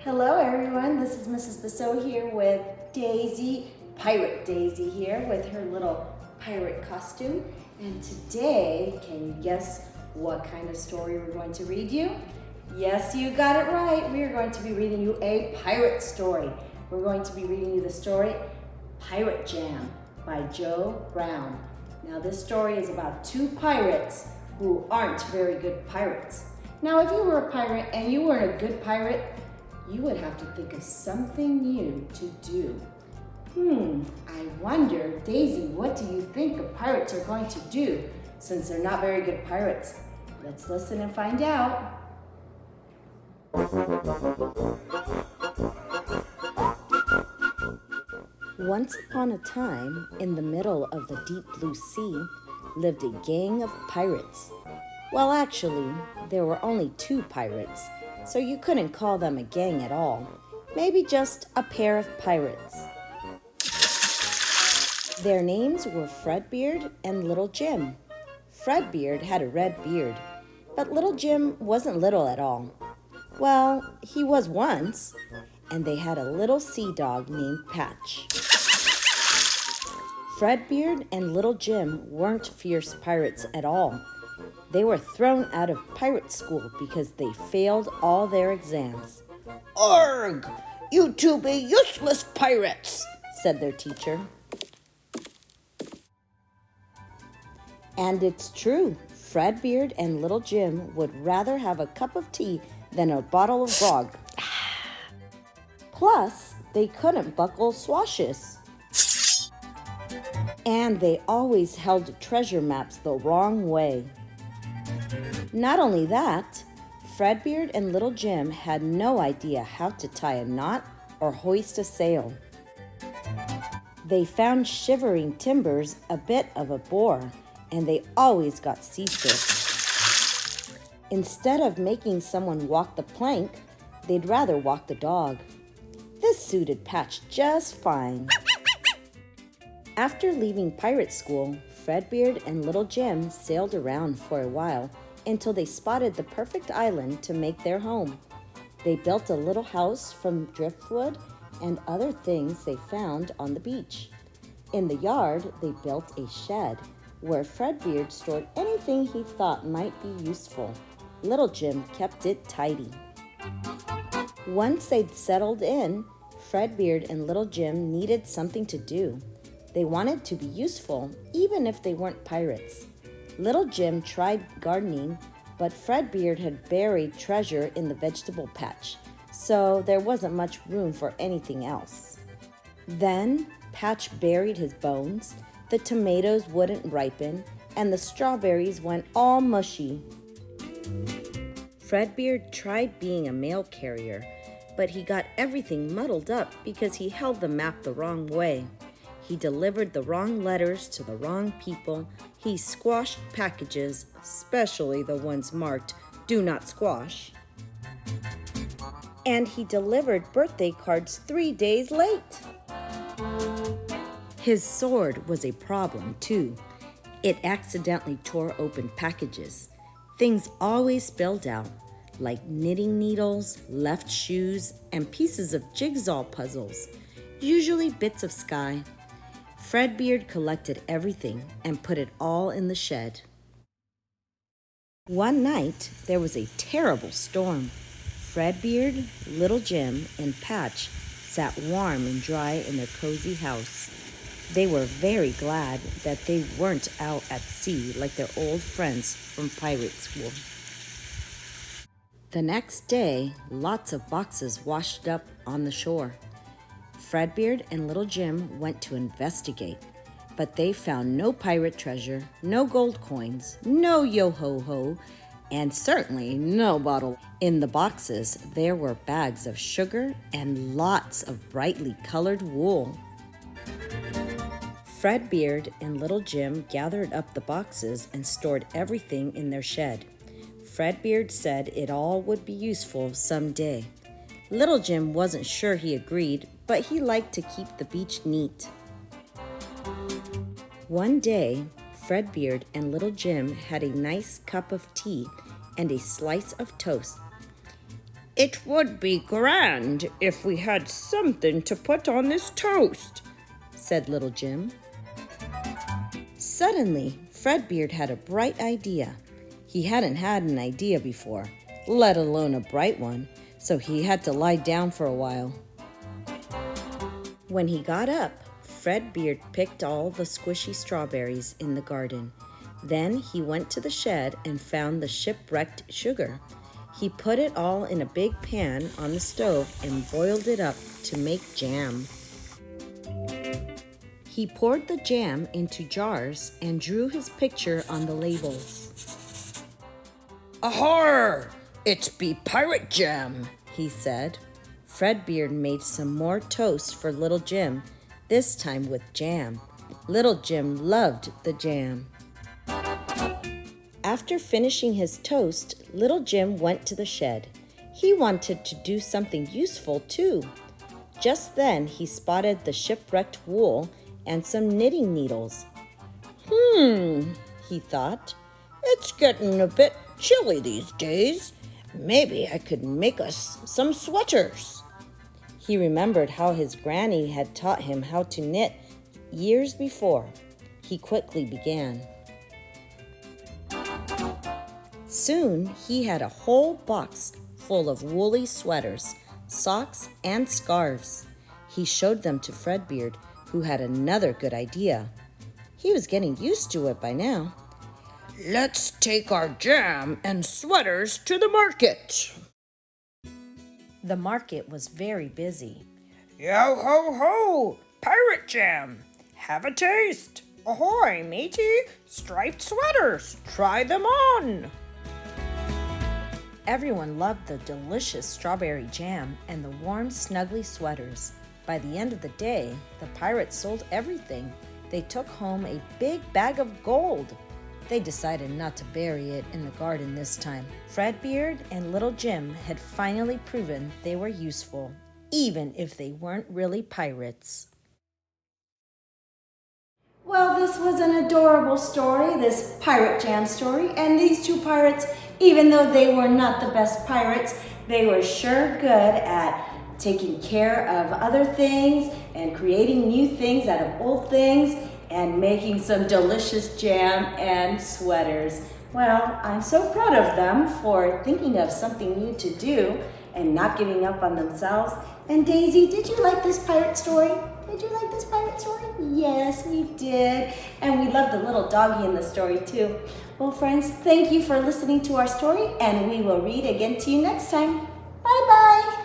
Hello everyone, this is Mrs. Bissot here with Daisy, Pirate Daisy here with her little pirate costume. And today, can you guess what kind of story we're going to read you? Yes, you got it right. We are going to be reading you a pirate story. We're going to be reading you the story Pirate Jam by Joe Brown. Now this story is about two pirates who aren't very good pirates. Now if you were a pirate and you weren't a good pirate, you would have to think of something new to do. I wonder, Daisy, what do you think the pirates are going to do since they're not very good pirates? Let's listen and find out. Once upon a time, in the middle of the deep blue sea, lived a gang of pirates. Well, actually, there were only two pirates, so you couldn't call them a gang at all. Maybe just a pair of pirates. Their names were Fredbeard and Little Jim. Fredbeard had a red beard, but Little Jim wasn't little at all. Well, he was once, and they had a little sea dog named Patch. Fredbeard and Little Jim weren't fierce pirates at all. They were thrown out of pirate school because they failed all their exams. "Arg! You two be useless pirates," said their teacher. And it's true, Fredbeard and Little Jim would rather have a cup of tea than a bottle of grog. Plus, they couldn't buckle swashes. And they always held treasure maps the wrong way. Not only that, Fredbeard and Little Jim had no idea how to tie a knot or hoist a sail. They found shivering timbers a bit of a bore, and they always got seasick. Instead of making someone walk the plank, they'd rather walk the dog. This suited Patch just fine. After leaving pirate school, Fredbeard and Little Jim sailed around for a while until they spotted the perfect island to make their home. They built a little house from driftwood and other things they found on the beach. In the yard, they built a shed where Fredbeard stored anything he thought might be useful. Little Jim kept it tidy. Once they'd settled in, Fredbeard and Little Jim needed something to do. They wanted to be useful, even if they weren't pirates. Little Jim tried gardening, but Fredbeard had buried treasure in the vegetable patch, so there wasn't much room for anything else. Then Patch buried his bones, the tomatoes wouldn't ripen, and the strawberries went all mushy. Fredbeard tried being a mail carrier, but he got everything muddled up because he held the map the wrong way. He delivered the wrong letters to the wrong people. He squashed packages, especially the ones marked "Do Not Squash." And he delivered birthday cards 3 days late. His sword was a problem, too. It accidentally tore open packages. Things always spilled out, like knitting needles, left shoes, and pieces of jigsaw puzzles, usually bits of sky. Fredbeard collected everything and put it all in the shed. One night, there was a terrible storm. Fredbeard, Little Jim, and Patch sat warm and dry in their cozy house. They were very glad that they weren't out at sea like their old friends from pirate school. The next day, lots of boxes washed up on the shore. Fredbeard and Little Jim went to investigate, but they found no pirate treasure, no gold coins, no yo-ho-ho, and certainly no bottle. In the boxes, there were bags of sugar and lots of brightly colored wool. Fredbeard and Little Jim gathered up the boxes and stored everything in their shed. Fredbeard said it all would be useful someday. Little Jim wasn't sure he agreed, but he liked to keep the beach neat. One day, Fredbeard and Little Jim had a nice cup of tea and a slice of toast. It would be grand if we had something to put on this toast, said Little Jim. Suddenly, Fredbeard had a bright idea. He hadn't had an idea before, let alone a bright one, so he had to lie down for a while. When he got up, Fredbeard picked all the squishy strawberries in the garden. Then he went to the shed and found the shipwrecked sugar. He put it all in a big pan on the stove and boiled it up to make jam. He poured the jam into jars and drew his picture on the labels. "Ahoy! It's be pirate jam," he said. Fredbeard made some more toast for Little Jim, this time with jam. Little Jim loved the jam. After finishing his toast, Little Jim went to the shed. He wanted to do something useful too. Just then he spotted the shipwrecked wool and some knitting needles. He thought, "It's getting a bit chilly these days. Maybe I could make us some sweaters." He remembered how his granny had taught him how to knit years before. He quickly began. Soon he had a whole box full of woolly sweaters, socks, and scarves. He showed them to Fredbeard, who had another good idea. He was getting used to it by now. "Let's take our jam and sweaters to the market." The market was very busy. "Yo ho ho! Pirate jam! Have a taste! Ahoy, matey! Striped sweaters! Try them on!" Everyone loved the delicious strawberry jam and the warm, snuggly sweaters. By the end of the day, the pirates sold everything. They took home a big bag of gold. They decided not to bury it in the garden this time. Fredbeard and Little Jim had finally proven they were useful, even if they weren't really pirates. Well, this was an adorable story, this pirate jam story, and these two pirates, even though they were not the best pirates, they were sure good at taking care of other things and creating new things out of old things and making some delicious jam and sweaters. Well, I'm so proud of them for thinking of something new to do and not giving up on themselves. And Daisy, did you like this pirate story? Did you like this pirate story? Yes, we did. And we loved the little doggy in the story too. Well, friends, thank you for listening to our story, and we will read again to you next time. Bye-bye.